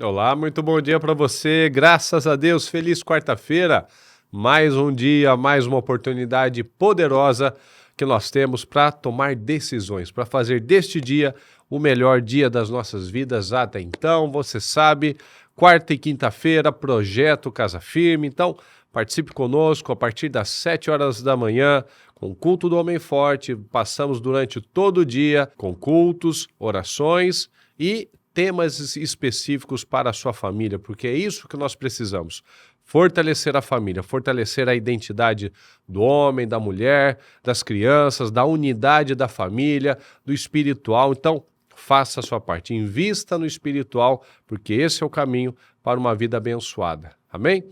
Olá, muito bom dia para você. Graças a Deus, feliz quarta-feira. Mais um dia, mais uma oportunidade poderosa que nós temos para tomar decisões, para fazer deste dia o melhor dia das nossas vidas até então. Você sabe, quarta e quinta-feira, projeto Casa Firme. Então, participe conosco a partir das 7 horas da manhã, com o culto do Homem Forte. Passamos durante todo o dia com cultos, orações e temas específicos para a sua família, porque é isso que nós precisamos. Fortalecer a família, fortalecer a identidade do homem, da mulher, das crianças, da unidade da família, do espiritual. Então, faça a sua parte, invista no espiritual, porque esse é o caminho para uma vida abençoada. Amém?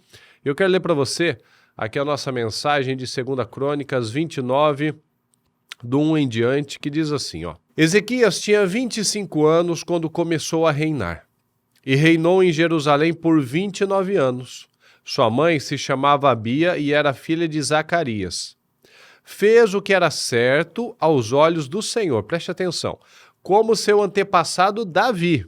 Eu quero ler para você aqui a nossa mensagem de 2 Crônicas 29, do 1 em diante, que diz assim, ó. Ezequias tinha 25 anos quando começou a reinar, e reinou em Jerusalém por 29 anos. Sua mãe se chamava Abia e era filha de Zacarias. Fez o que era certo aos olhos do Senhor, preste atenção, como seu antepassado Davi.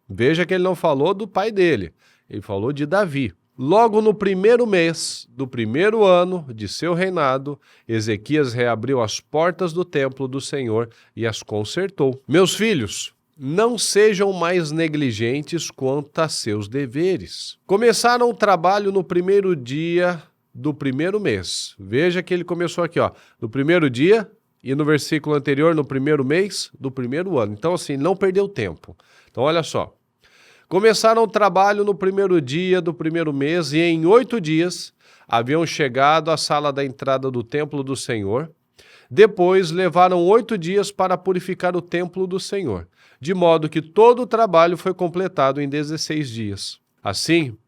Veja que ele não falou do pai dele, ele falou de Davi. Logo no primeiro mês do primeiro ano de seu reinado, Ezequias reabriu as portas do templo do Senhor e as consertou. Meus filhos, não sejam mais negligentes quanto a seus deveres. Começaram o trabalho no primeiro dia do primeiro mês. Veja que ele começou aqui, ó, no primeiro dia e no versículo anterior, no primeiro mês do primeiro ano. Então, assim, não perdeu tempo. Então, olha só. Começaram o trabalho no primeiro dia do primeiro mês e em 8 dias haviam chegado à sala da entrada do templo do Senhor. Depois levaram 8 dias para purificar o templo do Senhor, de modo que todo o trabalho foi completado em 16 dias. Assim,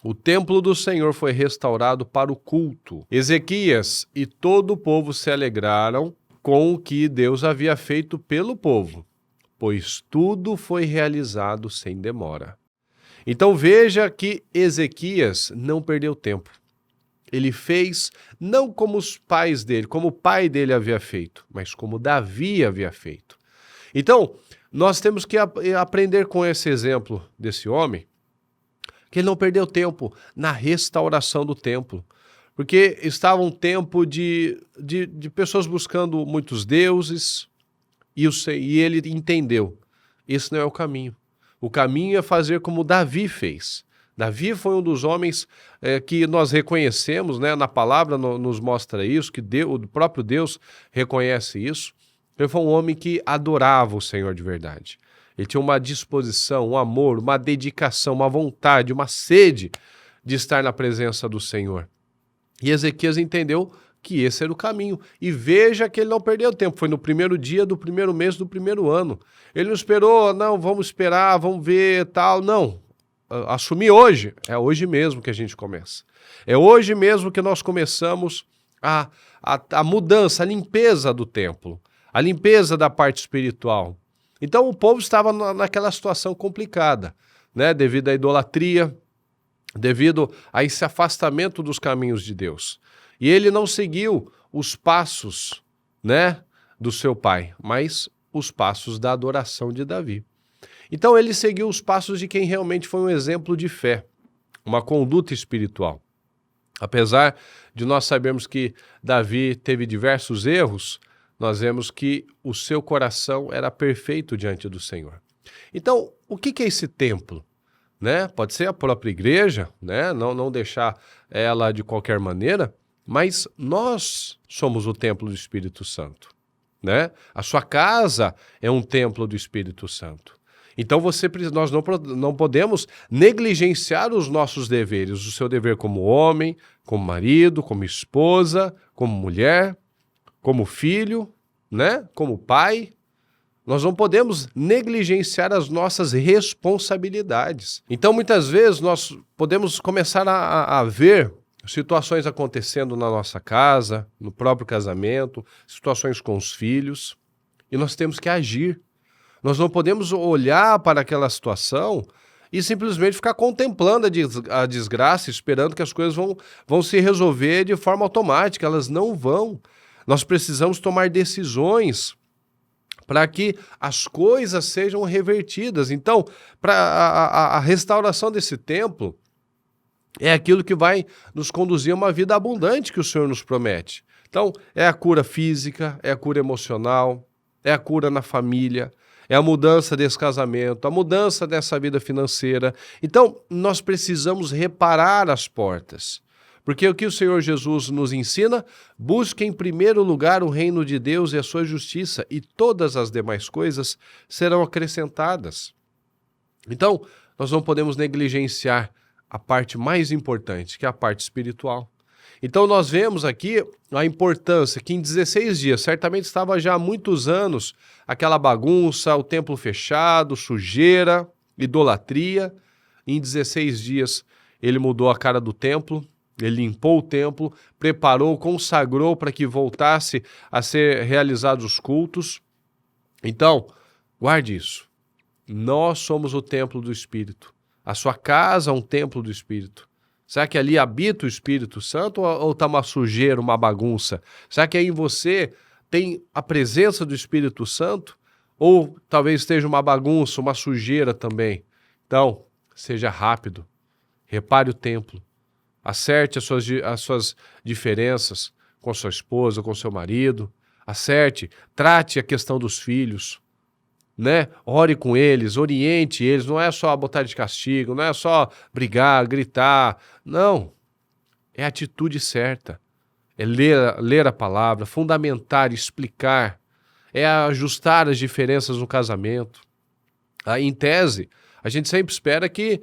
o templo do Senhor foi restaurado para o culto. Ezequias e todo o povo se alegraram com o que Deus havia feito pelo povo, pois tudo foi realizado sem demora. Então veja que Ezequias não perdeu tempo. Ele fez não como os pais dele, como o pai dele havia feito, mas como Davi havia feito. Então, nós temos que aprender com esse exemplo desse homem, que ele não perdeu tempo na restauração do templo, porque estava um tempo de pessoas buscando muitos deuses, e ele entendeu, esse não é o caminho. O caminho é fazer como Davi fez. Davi foi um dos homens que nós reconhecemos, né, na palavra nos mostra isso, que o próprio Deus reconhece isso. Ele foi um homem que adorava o Senhor de verdade. Ele tinha uma disposição, um amor, uma dedicação, uma vontade, uma sede de estar na presença do Senhor. E Ezequias entendeu que esse era o caminho. E veja que ele não perdeu tempo. Foi no primeiro dia do primeiro mês do primeiro ano. Ele não esperou, não, vamos esperar, vamos ver, tal. Não. Assumir hoje. É hoje mesmo que a gente começa. É hoje mesmo que nós começamos a mudança, a limpeza do templo. A limpeza da parte espiritual. Então o povo estava naquela situação complicada, né? Devido à idolatria, devido a esse afastamento dos caminhos de Deus. E ele não seguiu os passos, né, do seu pai, mas os passos da adoração de Davi. Então ele seguiu os passos de quem realmente foi um exemplo de fé, uma conduta espiritual. Apesar de nós sabermos que Davi teve diversos erros, nós vemos que o seu coração era perfeito diante do Senhor. Então, o que é esse templo? Né? Pode ser a própria igreja, né? Não deixar ela de qualquer maneira, mas nós somos o templo do Espírito Santo, né? A sua casa é um templo do Espírito Santo. Então nós não podemos negligenciar os nossos deveres, o seu dever como homem, como marido, como esposa, como mulher, como filho, né? Como pai. Nós não podemos negligenciar as nossas responsabilidades. Então, muitas vezes, nós podemos começar a ver situações acontecendo na nossa casa, no próprio casamento, situações com os filhos, e nós temos que agir. Nós não podemos olhar para aquela situação e simplesmente ficar contemplando a desgraça, esperando que as coisas vão se resolver de forma automática. Elas não vão. Nós precisamos tomar decisões para que as coisas sejam revertidas. Então, para a restauração desse templo é aquilo que vai nos conduzir a uma vida abundante que o Senhor nos promete. Então, é a cura física, é a cura emocional, é a cura na família, é a mudança desse casamento, a mudança dessa vida financeira. Então, nós precisamos reparar as portas. Porque o que o Senhor Jesus nos ensina? Busque em primeiro lugar o reino de Deus e a sua justiça, e todas as demais coisas serão acrescentadas. Então, nós não podemos negligenciar a parte mais importante, que é a parte espiritual. Então, nós vemos aqui a importância que em 16 dias, certamente estava já há muitos anos, aquela bagunça, o templo fechado, sujeira, idolatria. Em 16 dias, ele mudou a cara do templo. Ele limpou o templo, preparou, consagrou para que voltasse a ser realizados os cultos. Então, guarde isso. Nós somos o templo do Espírito. A sua casa é um templo do Espírito. Será que ali habita o Espírito Santo ou está uma sujeira, uma bagunça? Será que aí em você tem a presença do Espírito Santo? Ou talvez esteja uma bagunça, uma sujeira também? Então, seja rápido. Repare o templo. Acerte as suas diferenças com sua esposa, com seu marido. Acerte, trate a questão dos filhos, né? Ore com eles, oriente eles. Não é só botar de castigo, não é só brigar, gritar. Não. É a atitude certa. É ler a palavra, fundamentar, explicar. É ajustar as diferenças no casamento. Em tese, a gente sempre espera que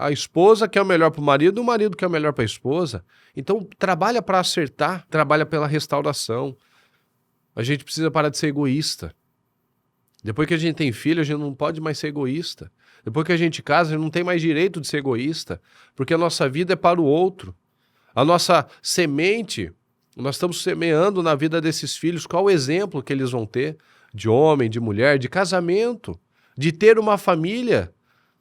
a esposa quer o melhor para o marido quer o melhor para a esposa. Então, trabalha para acertar, trabalha pela restauração. A gente precisa parar de ser egoísta. Depois que a gente tem filho, a gente não pode mais ser egoísta. Depois que a gente casa, a gente não tem mais direito de ser egoísta, porque a nossa vida é para o outro. A nossa semente, nós estamos semeando na vida desses filhos, qual o exemplo que eles vão ter de homem, de mulher, de casamento, de ter uma família.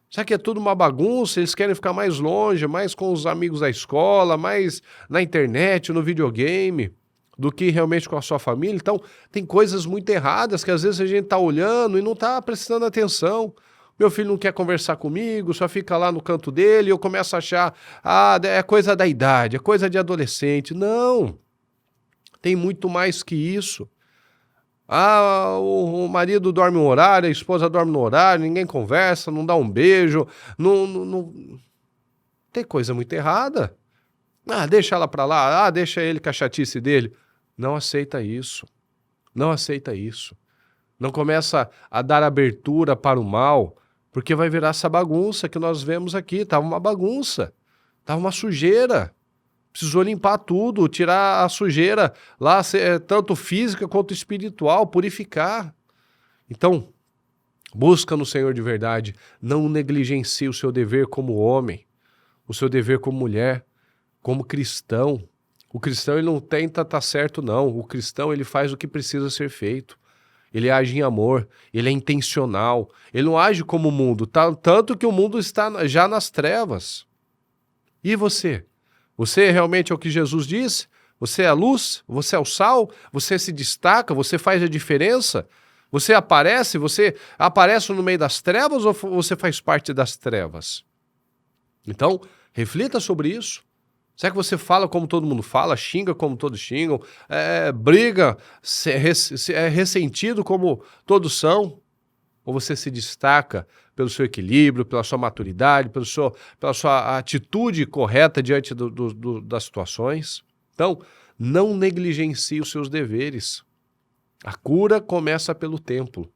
Será que é tudo uma bagunça? Eles querem ficar mais longe, mais com os amigos da escola, mais na internet, no videogame, do que realmente com a sua família? Então, tem coisas muito erradas que às vezes a gente está olhando e não está prestando atenção. Meu filho não quer conversar comigo, só fica lá no canto dele, e eu começo a achar, é coisa da idade, é coisa de adolescente. Não, tem muito mais que isso. O marido dorme um horário, a esposa dorme no horário, ninguém conversa, não dá um beijo, não... Tem coisa muito errada. Deixa ela pra lá, deixa ele com a chatice dele. Não aceita isso. Não aceita isso. Não começa a dar abertura para o mal, porque vai virar essa bagunça que nós vemos aqui. Estava uma bagunça, estava uma sujeira. Precisou limpar tudo, tirar a sujeira lá, tanto física quanto espiritual, purificar. Então, busca no Senhor de verdade. Não negligencie o seu dever como homem, o seu dever como mulher, como cristão. O cristão ele não tenta estar certo, não. O cristão ele faz o que precisa ser feito. Ele age em amor, ele é intencional. Ele não age como o mundo, tanto que o mundo está já nas trevas. E você? Você realmente é o que Jesus disse? Você é a luz? Você é o sal? Você se destaca? Você faz a diferença? Você aparece no meio das trevas ou você faz parte das trevas? Então, reflita sobre isso. Será que você fala como todo mundo fala, xinga como todos xingam, briga, é ressentido como todos são? Ou você se destaca pelo seu equilíbrio, pela sua maturidade, pela sua atitude correta diante das situações? Então, não negligencie os seus deveres. A cura começa pelo templo.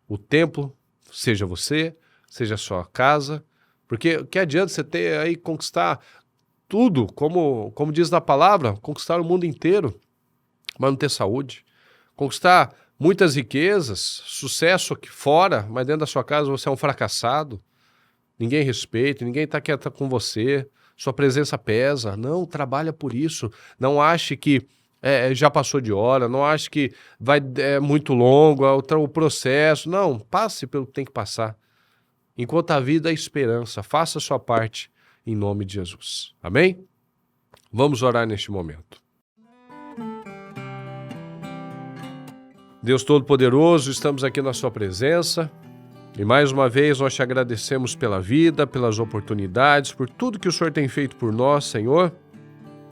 O templo, seja você, seja a sua casa, porque que adianta você ter aí conquistar tudo, como diz na palavra, conquistar o mundo inteiro, mas não ter saúde, conquistar muitas riquezas, sucesso aqui fora, mas dentro da sua casa você é um fracassado, ninguém respeita, ninguém está quieto com você, sua presença pesa. Não, trabalha por isso, não ache que já passou de hora, não ache que é muito longo o processo, não, passe pelo que tem que passar. Enquanto a vida é esperança, faça a sua parte em nome de Jesus. Amém? Vamos orar neste momento. Deus Todo-Poderoso, estamos aqui na sua presença e mais uma vez nós te agradecemos pela vida, pelas oportunidades, por tudo que o Senhor tem feito por nós, Senhor,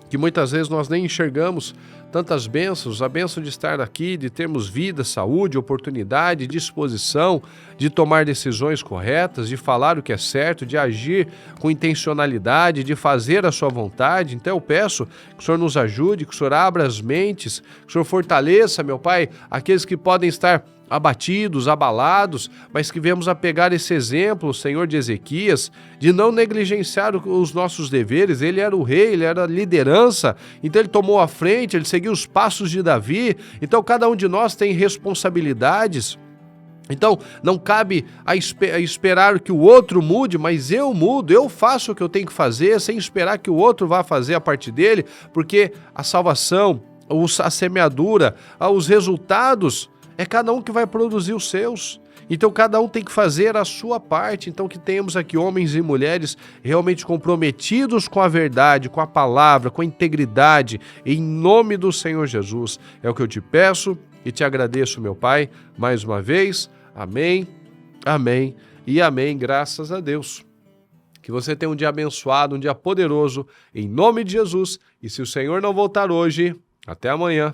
que muitas vezes nós nem enxergamos tantas bênçãos, a bênção de estar aqui, de termos vida, saúde, oportunidade, disposição, de tomar decisões corretas, de falar o que é certo, de agir com intencionalidade, de fazer a sua vontade. Então eu peço que o Senhor nos ajude, que o Senhor abra as mentes, que o Senhor fortaleça, meu Pai, aqueles que podem estar abatidos, abalados, mas que viemos a pegar esse exemplo, Senhor, de Ezequias, de não negligenciar os nossos deveres. Ele era o rei, ele era a liderança, então ele tomou a frente, ele seguiu os passos de Davi. Então cada um de nós tem responsabilidades. Então, não cabe a esperar que o outro mude, mas eu mudo, eu faço o que eu tenho que fazer, sem esperar que o outro vá fazer a parte dele, porque a salvação, a semeadura, os resultados, é cada um que vai produzir os seus. Então cada um tem que fazer a sua parte. Então que tenhamos aqui homens e mulheres realmente comprometidos com a verdade, com a palavra, com a integridade, em nome do Senhor Jesus. É o que eu te peço e te agradeço, meu Pai, mais uma vez. Amém, amém e amém, graças a Deus. Que você tenha um dia abençoado, um dia poderoso, em nome de Jesus. E se o Senhor não voltar hoje, até amanhã.